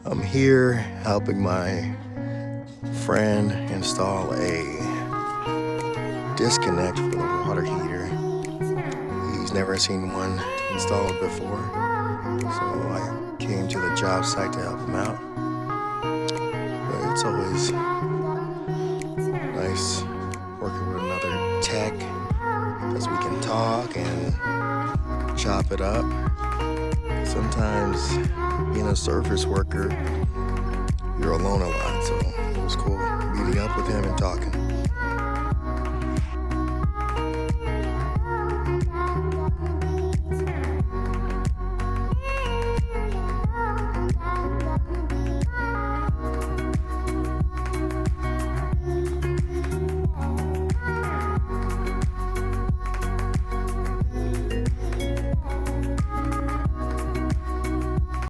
I'm here helping my friend install a disconnect for the water heater. He's never seen one installed before, so I came to the job site to help him out. But it's always nice working with another tech because we can talk and chop it up. Sometimes being a surface worker, you're alone a lot, so it was cool meeting up with him and talking.